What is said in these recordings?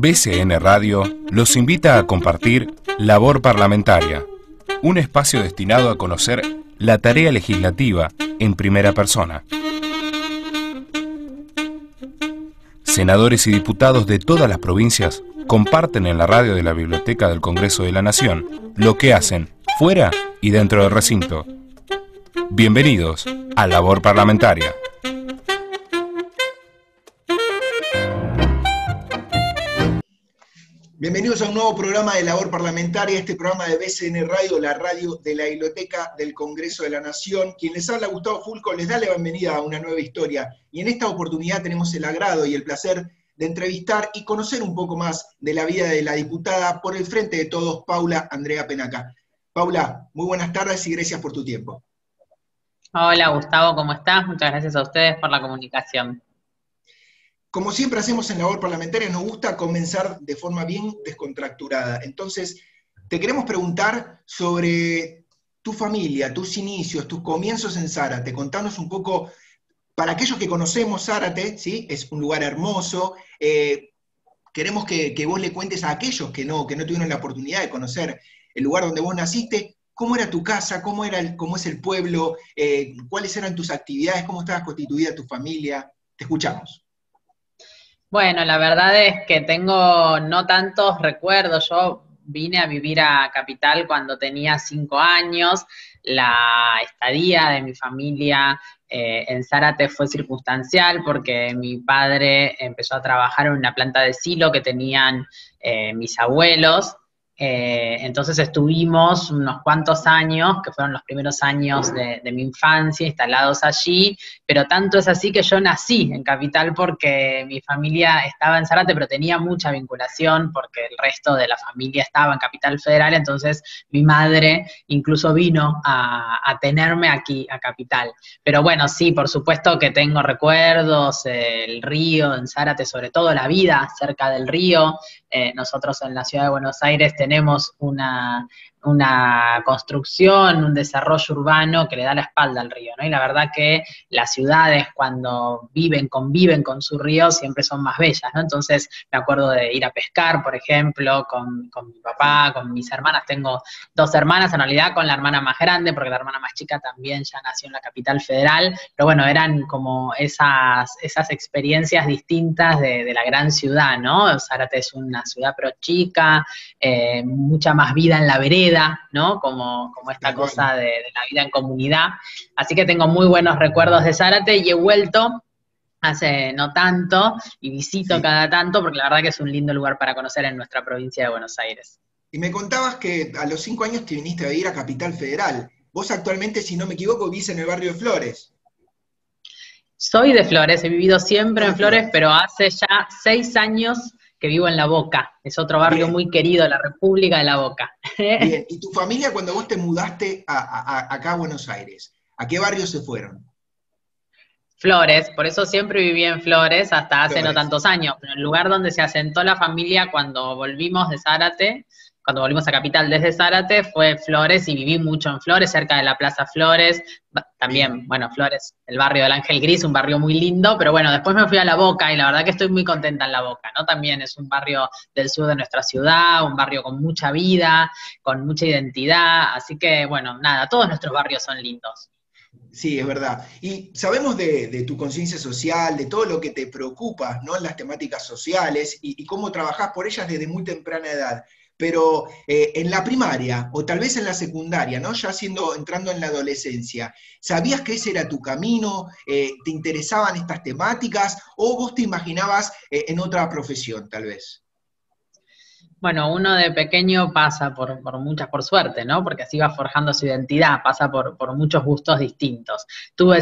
BCN Radio los invita a compartir Labor Parlamentaria, un espacio destinado a conocer la tarea legislativa en primera persona. Senadores y diputados de todas las provincias comparten en la radio de la Biblioteca del Congreso de la Nación lo que hacen fuera y dentro del recinto. Bienvenidos a Labor Parlamentaria. Bienvenidos a un nuevo programa de Labor Parlamentaria, este programa de BCN Radio, la radio de la Biblioteca del Congreso de la Nación. Quien les habla, Gustavo Fulco, les da la bienvenida a una nueva historia. Y en esta oportunidad tenemos el agrado y el placer de entrevistar y conocer un poco más de la vida de la diputada por el Frente de Todos, Paula Andrea Penaca. Paula, muy buenas tardes y gracias por tu tiempo. Hola Gustavo, ¿cómo estás? Muchas gracias a ustedes por la comunicación. Como siempre hacemos en Labor Parlamentaria, nos gusta comenzar de forma bien descontracturada. Entonces, te queremos preguntar sobre tu familia, tus inicios, tus comienzos en Zárate. Contanos un poco, para aquellos que conocemos Zárate, ¿sí? Es un lugar hermoso. Queremos que vos le cuentes a aquellos que no tuvieron la oportunidad de conocer el lugar donde vos naciste, cómo era tu casa, cómo es el pueblo, cuáles eran tus actividades, cómo estaba constituida tu familia. Te escuchamos. Bueno, la verdad es que tengo no tantos recuerdos. Yo vine a vivir a Capital cuando tenía 5 años. La estadía de mi familia en Zárate fue circunstancial porque mi padre empezó a trabajar en una planta de silo que tenían mis abuelos. Entonces estuvimos unos cuantos años, que fueron los primeros años de mi infancia, instalados allí, pero tanto es así que yo nací en Capital porque mi familia estaba en Zárate, pero tenía mucha vinculación porque el resto de la familia estaba en Capital Federal, entonces mi madre incluso vino a tenerme aquí, a Capital. Pero bueno, sí, por supuesto que tengo recuerdos, el río en Zárate, sobre todo la vida cerca del río. Nosotros en la ciudad de Buenos Aires tenemos una construcción, un desarrollo urbano que le da la espalda al río, ¿no? Y la verdad que las ciudades cuando conviven con su río, siempre son más bellas, ¿no? Entonces me acuerdo de ir a pescar, por ejemplo, con mi papá, con mis hermanas. Tengo 2 hermanas, en realidad con la hermana más grande, porque la hermana más chica también ya nació en la Capital Federal, pero bueno, eran como esas experiencias distintas de la gran ciudad, ¿no? Zárate es una ciudad pero chica, mucha más vida en la vereda, ¿no? Como esta cosa de la vida en comunidad. Así que tengo muy buenos recuerdos de Zárate y he vuelto hace no tanto y visito cada tanto porque la verdad que es un lindo lugar para conocer en nuestra provincia de Buenos Aires. Y me contabas que a los 5 años te viniste a vivir a Capital Federal. Vos actualmente, si no me equivoco, vivís en el barrio de Flores. Soy de Flores, he vivido siempre en Flores, pero hace ya 6 años que vivo en La Boca. Es otro barrio muy querido, la República de La Boca. Bien, ¿y tu familia cuando vos te mudaste acá a Buenos Aires, a qué barrio se fueron? Flores, por eso siempre viví en Flores hasta hace no tantos años, pero el lugar donde se asentó la familia cuando volvimos de Zárate, cuando volvimos a Capital desde Zárate, fue Flores y viví mucho en Flores, cerca de la Plaza Flores, también, bueno, Flores, el barrio del Ángel Gris, un barrio muy lindo, pero bueno, después me fui a La Boca y la verdad que estoy muy contenta en La Boca, ¿no? También es un barrio del sur de nuestra ciudad, un barrio con mucha vida, con mucha identidad, así que bueno, nada, todos nuestros barrios son lindos. Sí, es verdad. Y sabemos de tu conciencia social, de todo lo que te preocupa, ¿no? En las temáticas sociales y cómo trabajás por ellas desde muy temprana edad. Pero en la primaria, o tal vez en la secundaria, ¿no? Ya entrando en la adolescencia, ¿sabías que ese era tu camino? ¿Te interesaban estas temáticas? ¿O vos te imaginabas en otra profesión, tal vez? Bueno, uno de pequeño pasa por suerte, ¿no? Porque así va forjando su identidad, pasa por muchos gustos distintos. Tuve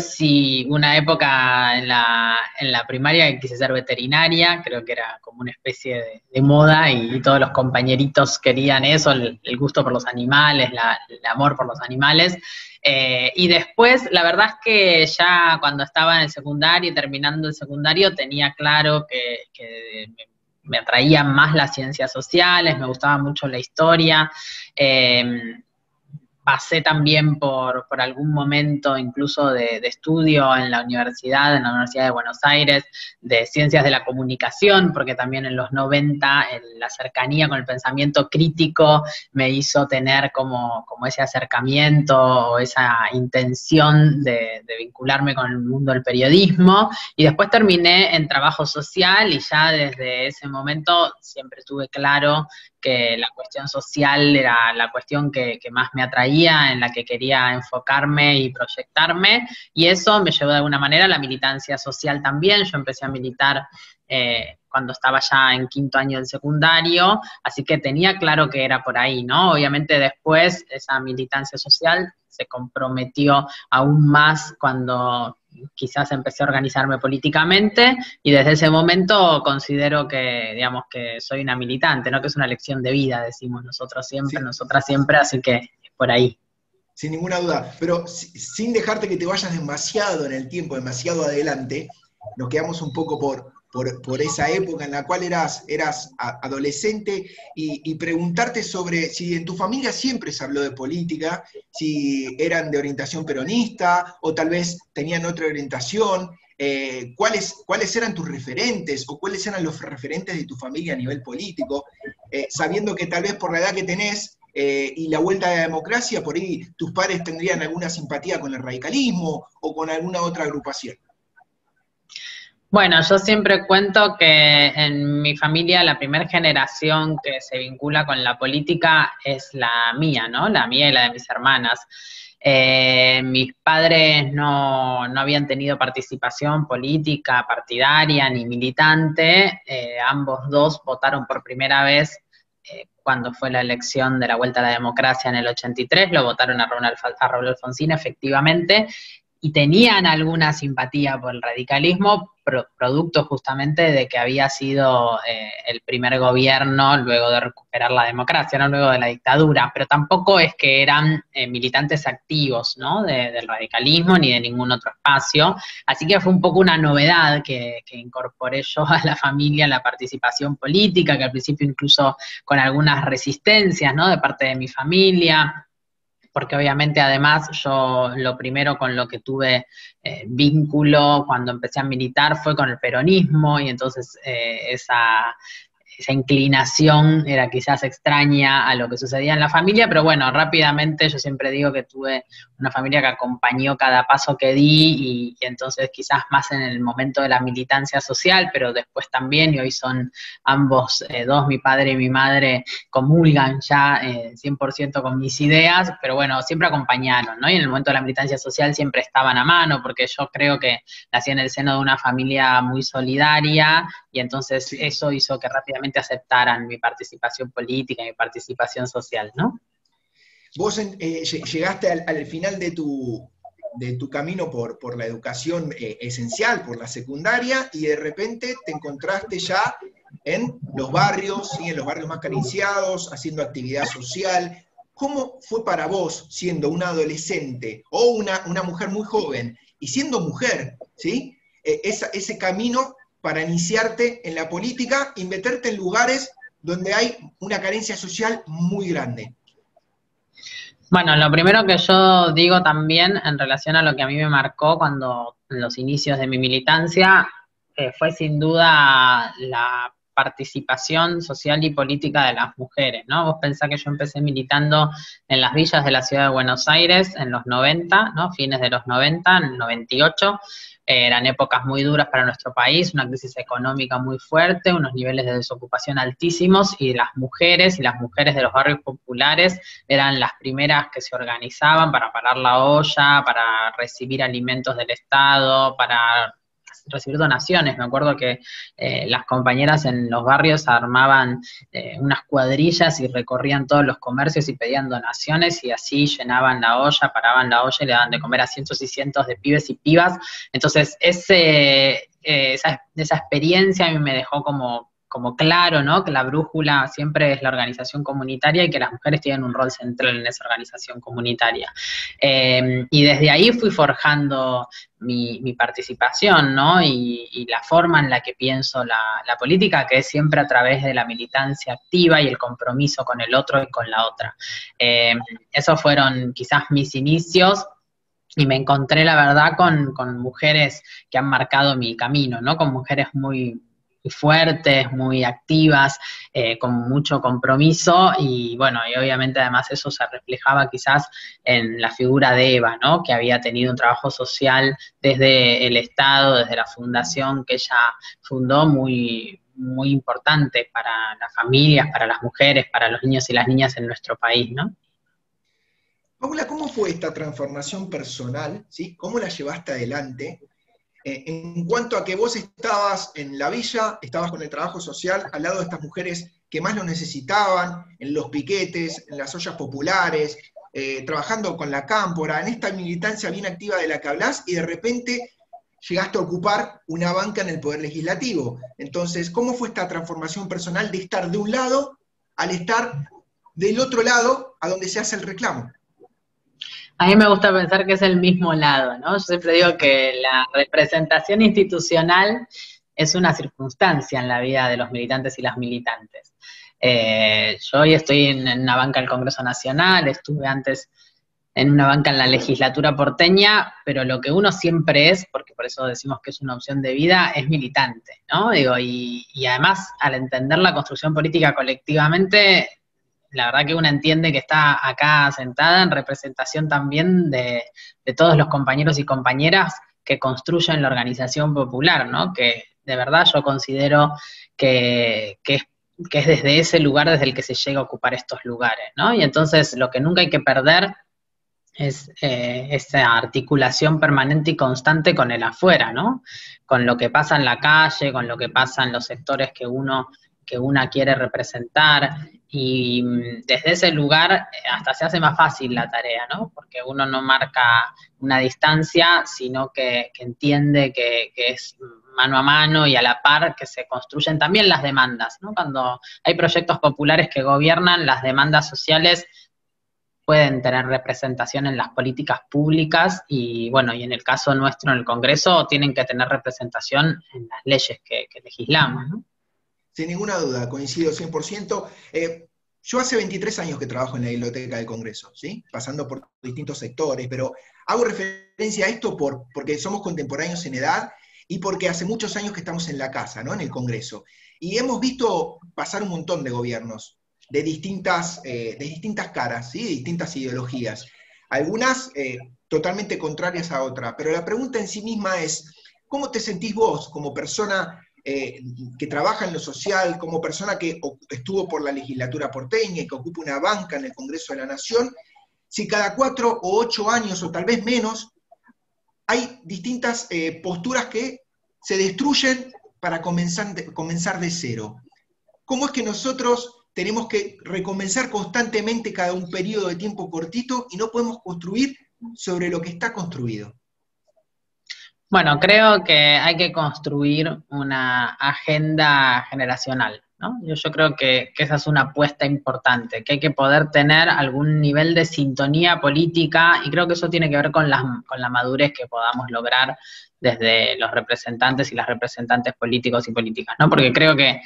una época en la primaria que quise ser veterinaria, creo que era como una especie de moda y todos los compañeritos querían eso, el gusto por los animales, el amor por los animales. Y después, la verdad es que ya cuando estaba en el secundario, terminando el secundario, tenía claro que me atraían más las ciencias sociales, me gustaba mucho la historia. pasé también por algún momento incluso de estudio en la Universidad de Buenos Aires, de Ciencias de la Comunicación, porque también en los 90 la cercanía con el pensamiento crítico me hizo tener como ese acercamiento o esa intención de vincularme con el mundo del periodismo, y después terminé en trabajo social, y ya desde ese momento siempre tuve claro que la cuestión social era la cuestión que más me atraía, en la que quería enfocarme y proyectarme, y eso me llevó de alguna manera a la militancia social también. Yo empecé a militar cuando estaba ya en quinto año del secundario, así que tenía claro que era por ahí, ¿no? Obviamente después esa militancia social se comprometió aún más cuando quizás empecé a organizarme políticamente, y desde ese momento considero que, digamos, que soy una militante, ¿no? Que es una lección de vida, decimos nosotros siempre, Sí, nosotras siempre, así que es por ahí. sin ninguna duda. Pero sin dejarte que te vayas demasiado en el tiempo, demasiado adelante, nos quedamos un poco por esa época en la cual eras adolescente, y preguntarte sobre si en tu familia siempre se habló de política, si eran de orientación peronista o tal vez tenían otra orientación. ¿Cuáles eran tus referentes o cuáles eran los referentes de tu familia a nivel político? Sabiendo que tal vez por la edad que tenés y la vuelta a la democracia, por ahí tus padres tendrían alguna simpatía con el radicalismo o con alguna otra agrupación. Bueno, yo siempre cuento que en mi familia la primera generación que se vincula con la política es la mía, ¿no? La mía y la de mis hermanas. Mis padres no habían tenido participación política, partidaria ni militante. Ambos dos votaron por primera vez cuando fue la elección de la Vuelta a la Democracia en el 83, lo votaron a Raúl Alfonsín, efectivamente, y tenían alguna simpatía por el radicalismo, producto justamente de que había sido el primer gobierno luego de recuperar la democracia, no luego de la dictadura, pero tampoco es que eran militantes activos, ¿no? Del radicalismo ni de ningún otro espacio, así que fue un poco una novedad que incorporé yo a la familia, la participación política, que al principio incluso con algunas resistencias, ¿no? De parte de mi familia, porque obviamente además yo lo primero con lo que tuve vínculo cuando empecé a militar fue con el peronismo, y entonces esa inclinación era quizás extraña a lo que sucedía en la familia, pero bueno, rápidamente yo siempre digo que tuve una familia que acompañó cada paso que di, y entonces quizás más en el momento de la militancia social, pero después también, y hoy son ambos dos, mi padre y mi madre, comulgan ya 100% con mis ideas, pero bueno, siempre acompañaron, ¿no? Y en el momento de la militancia social siempre estaban a mano, porque yo creo que nací en el seno de una familia muy solidaria, y entonces Sí. eso hizo que rápidamente aceptaran mi participación política, mi participación social, ¿no? Vos llegaste al final de tu camino por la educación esencial, por la secundaria, y de repente te encontraste ya en los barrios, ¿sí? En los barrios más carenciados, haciendo actividad social. ¿Cómo fue para vos, siendo una adolescente o una mujer muy joven, y siendo mujer, ¿sí? Ese camino para iniciarte en la política y meterte en lugares donde hay una carencia social muy grande? Bueno, lo primero que yo digo también en relación a lo que a mí me marcó cuando en los inicios de mi militancia fue sin duda la participación social y política de las mujeres, ¿no? Vos pensás que yo empecé militando en las villas de la ciudad de Buenos Aires en los 90, ¿no? Fines de los 90, en el 98. Eran épocas muy duras para nuestro país, una crisis económica muy fuerte, unos niveles de desocupación altísimos, y las mujeres de los barrios populares eran las primeras que se organizaban para parar la olla, para recibir alimentos del Estado, para recibir donaciones. Me acuerdo que las compañeras en los barrios armaban unas cuadrillas y recorrían todos los comercios y pedían donaciones, y así llenaban la olla, paraban la olla y le daban de comer a cientos y cientos de pibes y pibas. Entonces esa experiencia a mí me dejó como como claro, ¿no? Que la brújula siempre es la organización comunitaria y que las mujeres tienen un rol central en esa organización comunitaria. Y desde ahí fui forjando mi participación, ¿no? Y la forma en la que pienso la política, que es siempre a través de la militancia activa y el compromiso con el otro y con la otra. Esos fueron quizás mis inicios, y me encontré, la verdad, con mujeres que han marcado mi camino, ¿no? Con mujeres muy fuertes, muy activas, con mucho compromiso, y bueno, y obviamente además eso se reflejaba quizás en la figura de Eva, ¿no? Que había tenido un trabajo social desde el Estado, desde la fundación que ella fundó, muy importante para las familias, para las mujeres, para los niños y las niñas en nuestro país, ¿no? Paula, ¿cómo fue esta transformación personal? ¿Sí? ¿Cómo la llevaste adelante? En cuanto a que vos estabas en la villa, estabas con el trabajo social, al lado de estas mujeres que más lo necesitaban, en los piquetes, en las ollas populares, trabajando con la cámpora, en esta militancia bien activa de la que hablás, y de repente llegaste a ocupar una banca en el Poder Legislativo. Entonces, ¿cómo fue esta transformación personal de estar de un lado al estar del otro lado, a donde se hace el reclamo? A mí me gusta pensar que es el mismo lado, ¿no? Yo siempre digo que la representación institucional es una circunstancia en la vida de los militantes y las militantes. Yo hoy estoy en una banca del Congreso Nacional, estuve antes en una banca en la legislatura porteña, pero lo que uno siempre es, porque por eso decimos que es una opción de vida, es militante, ¿no? Digo, y además, al entender la construcción política colectivamente, la verdad que uno entiende que está acá sentada en representación también de todos los compañeros y compañeras que construyen la organización popular, ¿no? Que de verdad yo considero que es desde ese lugar desde el que se llega a ocupar estos lugares, ¿no? Y entonces lo que nunca hay que perder es esa articulación permanente y constante con el afuera, ¿no? Con lo que pasa en la calle, con lo que pasa en los sectores que una quiere representar, y desde ese lugar hasta se hace más fácil la tarea, ¿no? Porque uno no marca una distancia, sino que entiende que es mano a mano y a la par que se construyen también las demandas, ¿no? Cuando hay proyectos populares que gobiernan, las demandas sociales pueden tener representación en las políticas públicas y, bueno, y en el caso nuestro en el Congreso tienen que tener representación en las leyes que legislamos, ¿no? Sin ninguna duda, coincido 100%. Yo hace 23 años que trabajo en la Biblioteca del Congreso, ¿sí? Pasando por distintos sectores, pero hago referencia a esto porque somos contemporáneos en edad y porque hace muchos años que estamos en la casa, ¿no? En el Congreso. Y hemos visto pasar un montón de gobiernos de distintas caras, ¿sí? De distintas ideologías. Algunas totalmente contrarias a otras. Pero la pregunta en sí misma es, ¿cómo te sentís vos como persona que trabaja en lo social, como persona que estuvo por la legislatura porteña y que ocupa una banca en el Congreso de la Nación, si cada 4 o 8 años, o tal vez menos, hay distintas posturas que se destruyen para comenzar de cero? ¿Cómo es que nosotros tenemos que recomenzar constantemente cada un periodo de tiempo cortito y no podemos construir sobre lo que está construido? Bueno, creo que hay que construir una agenda generacional, ¿no? Yo creo que esa es una apuesta importante, que hay que poder tener algún nivel de sintonía política, y creo que eso tiene que ver con la madurez que podamos lograr desde los representantes y las representantes políticos y políticas, ¿no? Porque creo que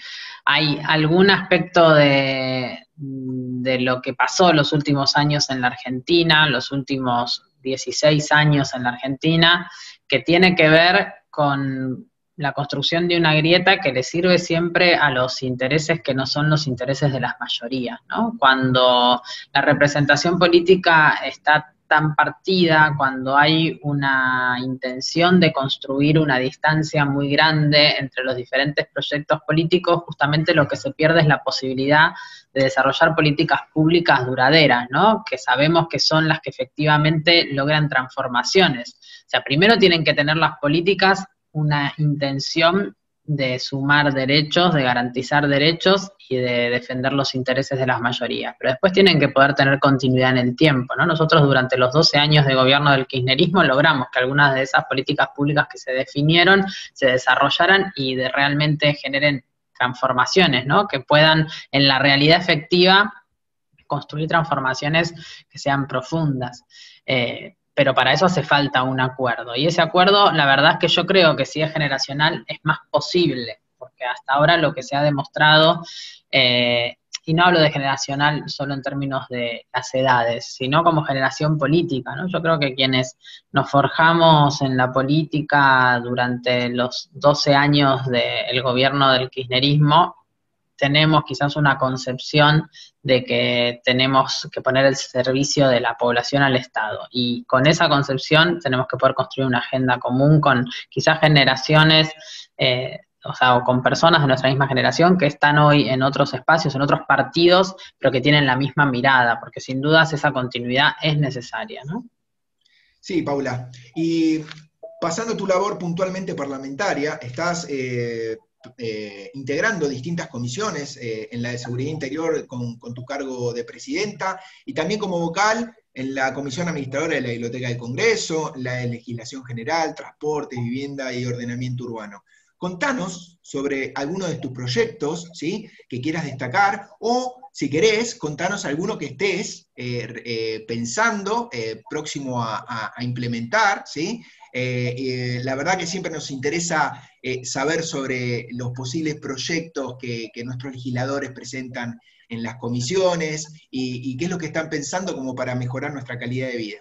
hay algún aspecto de lo que pasó los últimos años en la Argentina, los últimos 16 años en la Argentina, que tiene que ver con la construcción de una grieta que le sirve siempre a los intereses que no son los intereses de las mayorías, ¿no? Cuando la representación política está tan partida, cuando hay una intención de construir una distancia muy grande entre los diferentes proyectos políticos, justamente lo que se pierde es la posibilidad de desarrollar políticas públicas duraderas, ¿no? Que sabemos que son las que efectivamente logran transformaciones. O sea, primero tienen que tener las políticas una intención de sumar derechos, de garantizar derechos y de defender los intereses de las mayorías. Pero después tienen que poder tener continuidad en el tiempo, ¿no? Nosotros durante los 12 años de gobierno del kirchnerismo logramos que algunas de esas políticas públicas que se definieron se desarrollaran y realmente generen transformaciones, ¿no? Que puedan en la realidad efectiva construir transformaciones que sean profundas. Pero para eso hace falta un acuerdo. Y ese acuerdo, la verdad es que yo creo que si es generacional es más posible, porque hasta ahora lo que se ha demostrado, y no hablo de generacional solo en términos de las edades, sino como generación política, ¿no? Yo creo que quienes nos forjamos en la política durante los 12 años del gobierno del kirchnerismo, tenemos quizás una concepción de que tenemos que poner el servicio de la población al Estado. Y con esa concepción tenemos que poder construir una agenda común con quizás generaciones, o con personas de nuestra misma generación que están hoy en otros espacios, en otros partidos, pero que tienen la misma mirada, porque sin dudas esa continuidad es necesaria, ¿no? Sí, Paula. Y pasando tu labor puntualmente parlamentaria, estás integrando distintas comisiones, en la de Seguridad Interior con tu cargo de presidenta, y también como vocal en la Comisión Administradora de la Biblioteca del Congreso, la de Legislación General, Transporte, Vivienda y Ordenamiento Urbano. Contanos sobre alguno de tus proyectos, ¿sí?, que quieras destacar, o si querés, contanos alguno que estés pensando, próximo a implementar, ¿sí? La verdad que siempre nos interesa saber sobre los posibles proyectos que nuestros legisladores presentan en las comisiones y qué es lo que están pensando como para mejorar nuestra calidad de vida.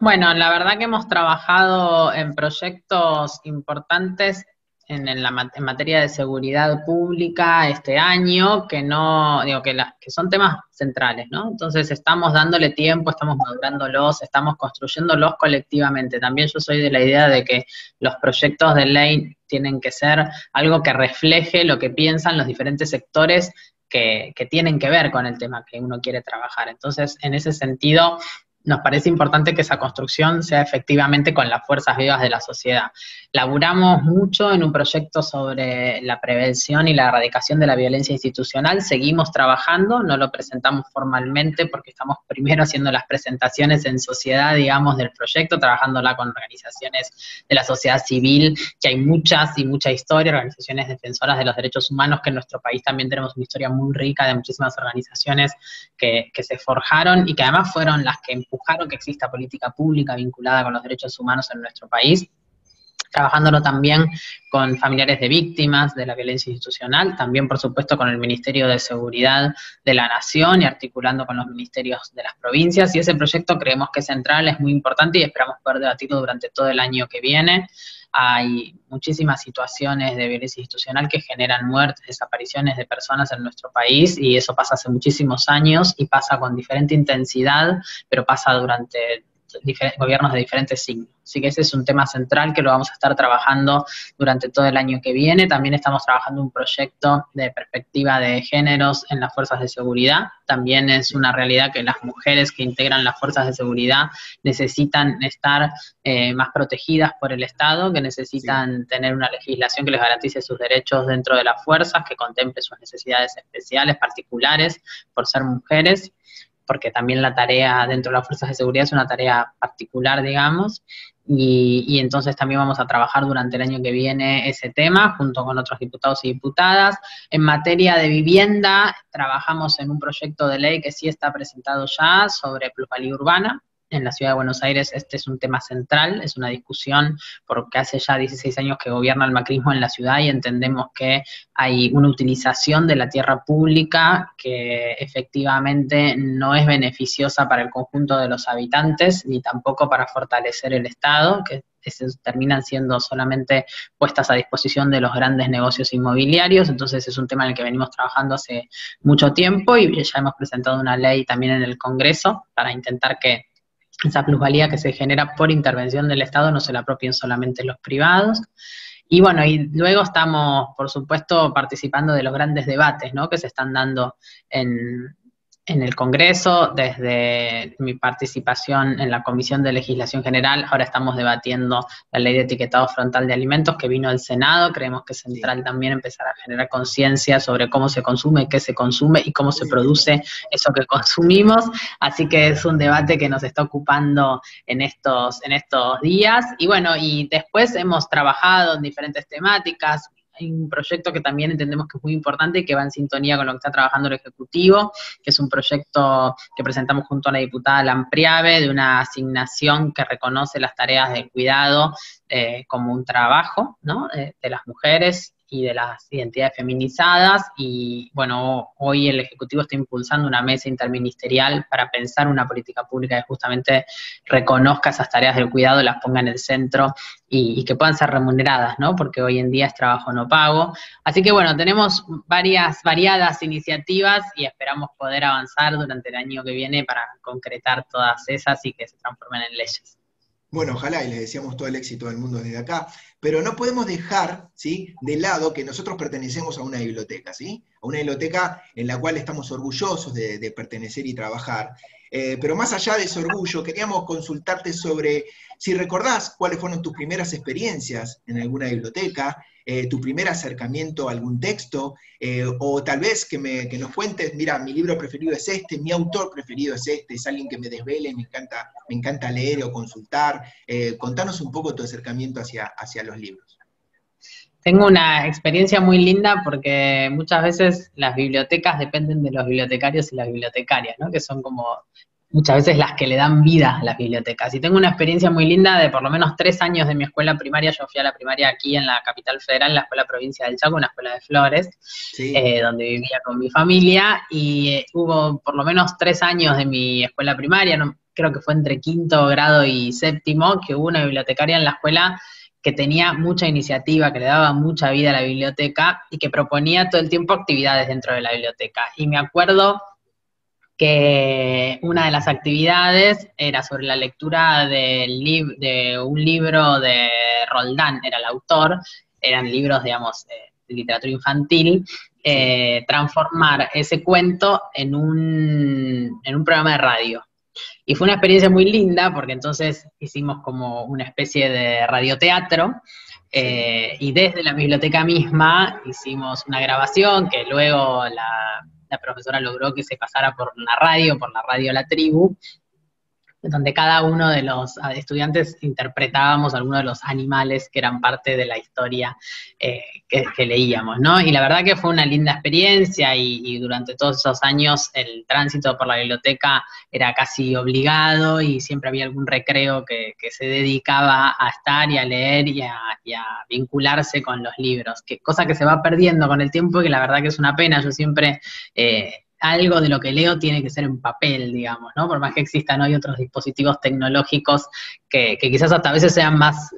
Bueno, la verdad que hemos trabajado en proyectos importantes en materia de seguridad pública este año, que no, digo, que son temas centrales, ¿no? Entonces estamos dándole tiempo, estamos madurándolos, estamos construyéndolos colectivamente. También yo soy de la idea de que los proyectos de ley tienen que ser algo que refleje lo que piensan los diferentes sectores que tienen que ver con el tema que uno quiere trabajar. Entonces, en ese sentido, nos parece importante que esa construcción sea efectivamente con las fuerzas vivas de la sociedad. Laburamos mucho en un proyecto sobre la prevención y la erradicación de la violencia institucional, seguimos trabajando, no lo presentamos formalmente porque estamos primero haciendo las presentaciones en sociedad, digamos, del proyecto, trabajándola con organizaciones de la sociedad civil, que hay muchas y mucha historia, organizaciones defensoras de los derechos humanos, que en nuestro país también tenemos una historia muy rica de muchísimas organizaciones que se forjaron y que además fueron las que empujaron que exista política pública vinculada con los derechos humanos en nuestro país, trabajándolo también con familiares de víctimas de la violencia institucional, también por supuesto con el Ministerio de Seguridad de la Nación y articulando con los ministerios de las provincias, y ese proyecto creemos que es central, es muy importante y esperamos poder debatirlo durante todo el año que viene. Hay muchísimas situaciones de violencia institucional que generan muertes, desapariciones de personas en nuestro país, y eso pasa hace muchísimos años y pasa con diferente intensidad, pero pasa durante gobiernos de diferentes signos. Así que ese es un tema central que lo vamos a estar trabajando durante todo el año que viene. También estamos trabajando un proyecto de perspectiva de géneros en las fuerzas de seguridad. También es una realidad que las mujeres que integran las fuerzas de seguridad necesitan estar más protegidas por el Estado, que necesitan tener una legislación que les garantice sus derechos dentro de las fuerzas, que contemple sus necesidades especiales, particulares, por ser mujeres, porque también la tarea dentro de las fuerzas de seguridad es una tarea particular, digamos, y entonces también vamos a trabajar durante el año que viene ese tema, junto con otros diputados y diputadas. En materia de vivienda, trabajamos en un proyecto de ley que sí está presentado ya sobre plusvalía urbana. En la Ciudad de Buenos Aires este es un tema central, es una discusión porque hace ya 16 años que gobierna el macrismo en la ciudad y entendemos que hay una utilización de la tierra pública que efectivamente no es beneficiosa para el conjunto de los habitantes ni tampoco para fortalecer el Estado, que terminan siendo solamente puestas a disposición de los grandes negocios inmobiliarios. Entonces es un tema en el que venimos trabajando hace mucho tiempo y ya hemos presentado una ley también en el Congreso para intentar que esa plusvalía que se genera por intervención del Estado no se la apropien solamente los privados. Y bueno, y luego estamos, por supuesto, participando de los grandes debates, ¿no?, que se están dando en el Congreso, desde mi participación en la Comisión de Legislación General. Ahora estamos debatiendo la ley de etiquetado frontal de alimentos que vino al Senado. Creemos que es central también empezar a generar conciencia sobre cómo se consume, qué se consume y cómo se produce eso que consumimos. Así que es un debate que nos está ocupando en estos días. Y bueno, y después hemos trabajado en diferentes temáticas. hay un proyecto que también entendemos que es muy importante y que va en sintonía con lo que está trabajando el Ejecutivo, que es un proyecto que presentamos junto a la diputada Lampriave, de una asignación que reconoce las tareas del cuidado como un trabajo, ¿no? De las mujeres y de las identidades feminizadas, y bueno, hoy el Ejecutivo está impulsando una mesa interministerial para pensar una política pública que justamente reconozca esas tareas del cuidado, las ponga en el centro y que puedan ser remuneradas, ¿no? Porque hoy en día es trabajo no pago. Así que bueno, tenemos variadas iniciativas y esperamos poder avanzar durante el año que viene para concretar todas esas y que se transformen en leyes. Bueno, ojalá, y les deseamos todo el éxito del mundo desde acá, pero no podemos dejar, ¿sí?, de lado que nosotros pertenecemos a una biblioteca, ¿sí? A una biblioteca en la cual estamos orgullosos de pertenecer y trabajar. Pero más allá de ese orgullo, queríamos consultarte sobre si recordás cuáles fueron tus primeras experiencias en alguna biblioteca, tu primer acercamiento a algún texto, o tal vez que nos cuentes, mira, mi libro preferido es este, mi autor preferido es este, es alguien que me desvele, me encanta leer o consultar. Contanos un poco tu acercamiento hacia los libros. Tengo una experiencia muy linda porque muchas veces las bibliotecas dependen de los bibliotecarios y las bibliotecarias, ¿no? Que son como muchas veces las que le dan vida a las bibliotecas. Y tengo una experiencia muy linda de por lo menos 3 años de mi escuela primaria. Yo fui a la primaria aquí en la capital federal, la Escuela Provincia del Chaco, una escuela de Flores, Sí. Donde vivía con mi familia, y hubo por lo menos 3 años de mi escuela primaria, creo que fue entre 5º grado y 7º, que hubo una bibliotecaria en la escuela que tenía mucha iniciativa, que le daba mucha vida a la biblioteca y que proponía todo el tiempo actividades dentro de la biblioteca. Y me acuerdo que una de las actividades era sobre la lectura de un libro de Roldán, era el autor, eran libros, digamos, de literatura infantil, transformar ese cuento en un programa de radio. Y fue una experiencia muy linda porque entonces hicimos como una especie de radioteatro, y desde la biblioteca misma hicimos una grabación que luego la profesora logró que se pasara por la radio La Tribu, donde cada uno de los estudiantes interpretábamos algunos de los animales que eran parte de la historia que leíamos, ¿no? Y la verdad que fue una linda experiencia, y durante todos esos años el tránsito por la biblioteca era casi obligado, y siempre había algún recreo que se dedicaba a estar y a leer y a vincularse con los libros, cosa que se va perdiendo con el tiempo y que la verdad que es una pena. Yo siempre... algo de lo que leo tiene que ser en papel, digamos, ¿no? Por más que existan hoy otros dispositivos tecnológicos que quizás hasta a veces sean más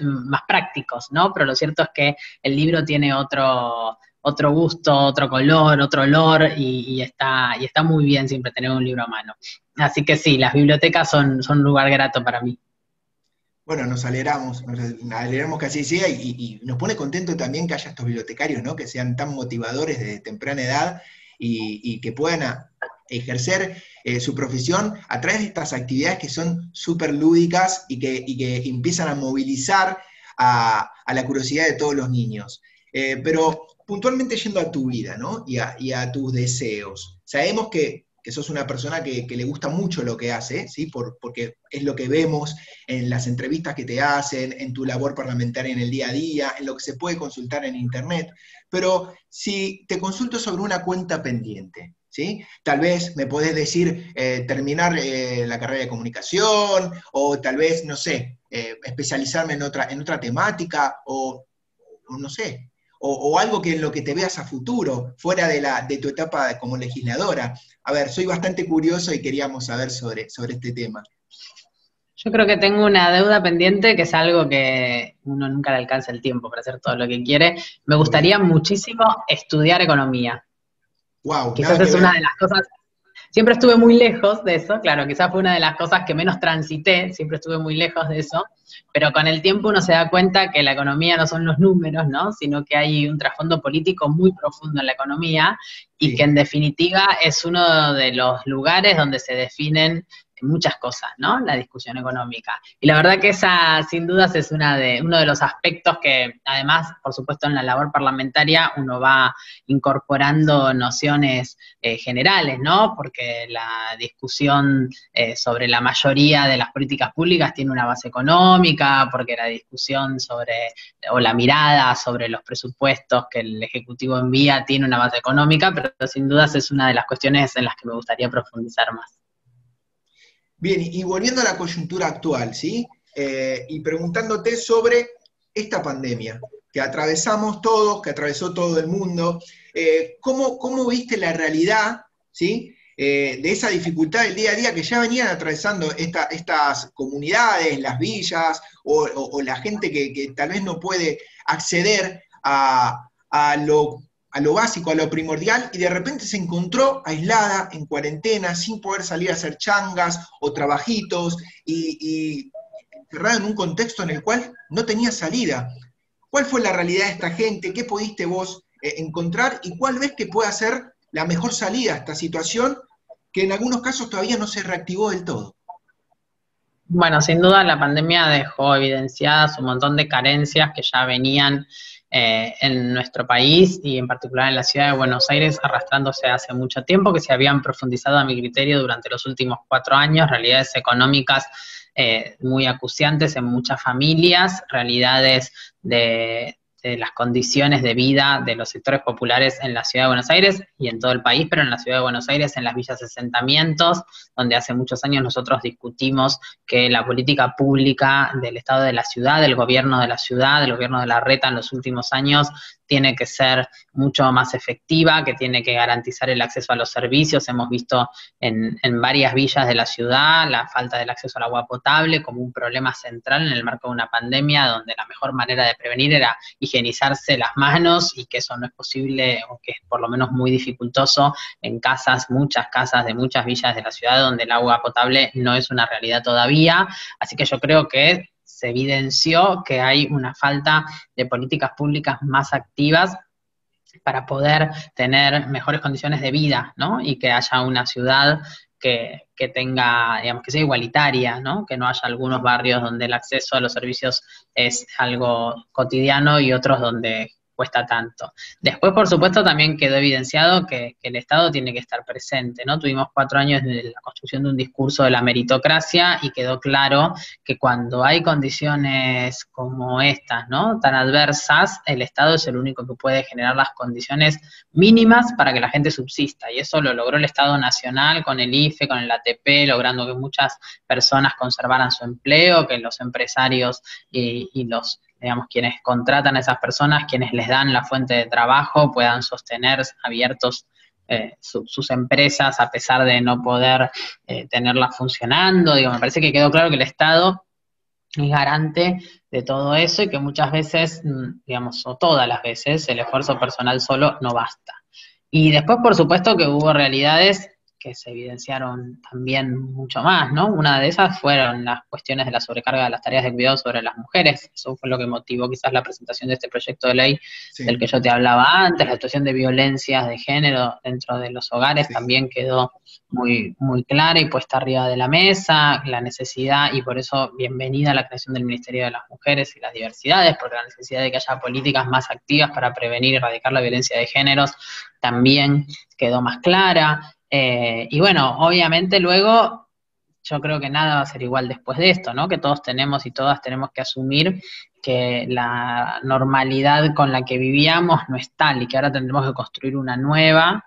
prácticos, ¿no? Pero lo cierto es que el libro tiene otro gusto, otro color, otro olor, y está muy bien siempre tener un libro a mano. Así que sí, las bibliotecas son un lugar grato para mí. Bueno, nos alegramos que así sea, y nos pone contento también que haya estos bibliotecarios, ¿no?, que sean tan motivadores desde temprana edad, y que puedan ejercer su profesión a través de estas actividades que son súper lúdicas y que empiezan a movilizar a la curiosidad de todos los niños. Pero puntualmente yendo a tu vida, ¿no?, y a tus deseos. Sabemos que sos una persona que le gusta mucho lo que hace, ¿sí? Porque es lo que vemos en las entrevistas que te hacen, en tu labor parlamentaria en el día a día, en lo que se puede consultar en internet. Pero si te consulto sobre una cuenta pendiente, ¿sí? Tal vez me podés decir terminar la carrera de comunicación, o tal vez, no sé, especializarme en otra temática, o no sé, o algo que en lo que te veas a futuro, fuera de tu etapa como legisladora. A ver, soy bastante curioso y queríamos saber sobre este tema. Yo creo que tengo una deuda pendiente, que es algo que uno nunca le alcanza el tiempo para hacer todo lo que quiere. Me gustaría muchísimo estudiar economía. Wow, quizás es una de las cosas, siempre estuve muy lejos de eso, claro, quizás fue una de las cosas que menos transité, siempre estuve muy lejos de eso, pero con el tiempo uno se da cuenta que la economía no son los números, ¿no?, sino que hay un trasfondo político muy profundo en la economía, y que en definitiva es uno de los lugares donde se definen muchas cosas, ¿no? La discusión económica. Y la verdad que esa, sin dudas, es uno de los aspectos que, además, por supuesto, en la labor parlamentaria uno va incorporando nociones generales, ¿no? Porque la discusión sobre la mayoría de las políticas públicas tiene una base económica, porque la discusión o la mirada sobre los presupuestos que el Ejecutivo envía tiene una base económica, pero sin dudas es una de las cuestiones en las que me gustaría profundizar más. Bien, y volviendo a la coyuntura actual, ¿sí? Y preguntándote sobre esta pandemia que atravesamos todos, que atravesó todo el mundo, ¿cómo viste la realidad, ¿sí? De esa dificultad del día a día que ya venían atravesando estas comunidades, las villas, o la gente que tal vez no puede acceder a lo básico, a lo primordial, y de repente se encontró aislada, en cuarentena, sin poder salir a hacer changas o trabajitos, y encerrada en un contexto en el cual no tenía salida? ¿Cuál fue la realidad de esta gente? ¿Qué pudiste vos encontrar? ¿Y cuál ves que puede ser la mejor salida a esta situación que en algunos casos todavía no se reactivó del todo? Bueno, sin duda la pandemia dejó evidenciadas un montón de carencias que ya venían en nuestro país y en particular en la ciudad de Buenos Aires arrastrándose hace mucho tiempo, que se habían profundizado a mi criterio durante los últimos 4 años, realidades económicas muy acuciantes en muchas familias, realidades de las condiciones de vida de los sectores populares en la ciudad de Buenos Aires y en todo el país, pero en la ciudad de Buenos Aires, en las villas asentamientos, donde hace muchos años nosotros discutimos que la política pública del Estado de la ciudad, del gobierno de la ciudad, del gobierno de la Reta en los últimos años, tiene que ser mucho más efectiva, que tiene que garantizar el acceso a los servicios. Hemos visto en varias villas de la ciudad la falta del acceso al agua potable como un problema central en el marco de una pandemia, donde la mejor manera de prevenir era higienizarse las manos, y que eso no es posible, o que es por lo menos muy dificultoso en casas, muchas casas de muchas villas de la ciudad, donde el agua potable no es una realidad todavía. Así que yo creo que se evidenció que hay una falta de políticas públicas más activas para poder tener mejores condiciones de vida, ¿no? Y que haya una ciudad que tenga, digamos, que sea igualitaria, ¿no? Que no haya algunos barrios donde el acceso a los servicios es algo cotidiano y otros donde cuesta tanto. Después, por supuesto, también quedó evidenciado que el Estado tiene que estar presente, ¿no? Tuvimos 4 años de la construcción de un discurso de la meritocracia y quedó claro que cuando hay condiciones como estas, ¿no? Tan adversas, el Estado es el único que puede generar las condiciones mínimas para que la gente subsista, y eso lo logró el Estado Nacional con el IFE, con el ATP, logrando que muchas personas conservaran su empleo, que los empresarios y los, digamos, quienes contratan a esas personas, quienes les dan la fuente de trabajo, puedan sostener abiertos sus empresas a pesar de no poder tenerlas funcionando. Digo, me parece que quedó claro que el Estado es garante de todo eso y que muchas veces, digamos, o todas las veces, el esfuerzo personal solo no basta. Y después, por supuesto, que hubo realidades que se evidenciaron también mucho más, ¿no? Una de esas fueron las cuestiones de la sobrecarga de las tareas de cuidado sobre las mujeres. Eso fue lo que motivó quizás la presentación de este proyecto de ley del que yo te hablaba antes. La situación de violencias de género dentro de los hogares también quedó muy, muy clara y puesta arriba de la mesa, la necesidad, y por eso bienvenida la creación del Ministerio de las Mujeres y las Diversidades, porque la necesidad de que haya políticas más activas para prevenir y erradicar la violencia de géneros también quedó más clara. Y bueno, obviamente luego yo creo que nada va a ser igual después de esto, ¿no? Que todos tenemos y todas tenemos que asumir que la normalidad con la que vivíamos no es tal y que ahora tendremos que construir una nueva,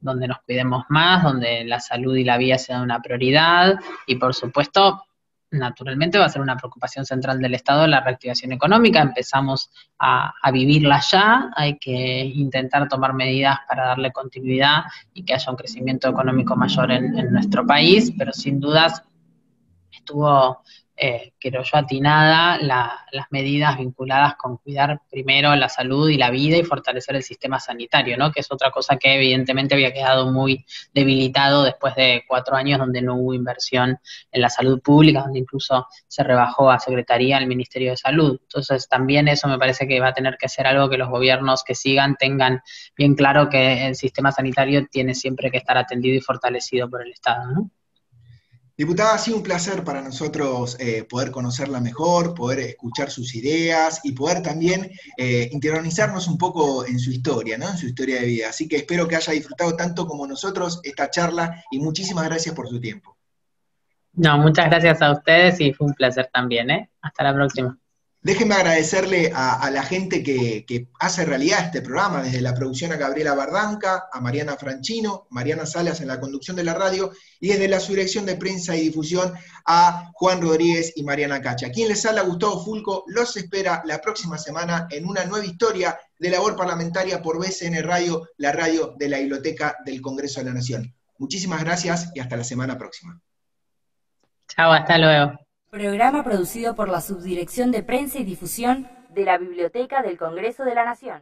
donde nos cuidemos más, donde la salud y la vida sean una prioridad y por supuesto, naturalmente va a ser una preocupación central del Estado la reactivación económica. Empezamos a vivirla ya, hay que intentar tomar medidas para darle continuidad y que haya un crecimiento económico mayor en nuestro país, pero sin dudas estuvo, creo yo, atinada las medidas vinculadas con cuidar primero la salud y la vida y fortalecer el sistema sanitario, ¿no? Que es otra cosa que evidentemente había quedado muy debilitado después de 4 años donde no hubo inversión en la salud pública, donde incluso se rebajó a Secretaría el Ministerio de Salud. Entonces también eso me parece que va a tener que ser algo que los gobiernos que sigan tengan bien claro, que el sistema sanitario tiene siempre que estar atendido y fortalecido por el Estado, ¿no? Diputada, ha sido un placer para nosotros poder conocerla mejor, poder escuchar sus ideas y poder también interiorizarnos un poco en su historia, ¿no? En su historia de vida. Así que espero que haya disfrutado tanto como nosotros esta charla y muchísimas gracias por su tiempo. No, muchas gracias a ustedes y fue un placer también, ¿eh? Hasta la próxima. Déjenme agradecerle a la gente que hace realidad este programa, desde la producción a Gabriela Bardanca, a Mariana Franchino, Mariana Salas en la conducción de la radio, y desde la subdirección de prensa y difusión a Juan Rodríguez y Mariana Cacha. Quien les habla, Gustavo Fulco, los espera la próxima semana en una nueva historia de labor parlamentaria por BCN Radio, la radio de la Biblioteca del Congreso de la Nación. Muchísimas gracias y hasta la semana próxima. Chao, hasta luego. Programa producido por la Subdirección de Prensa y Difusión de la Biblioteca del Congreso de la Nación.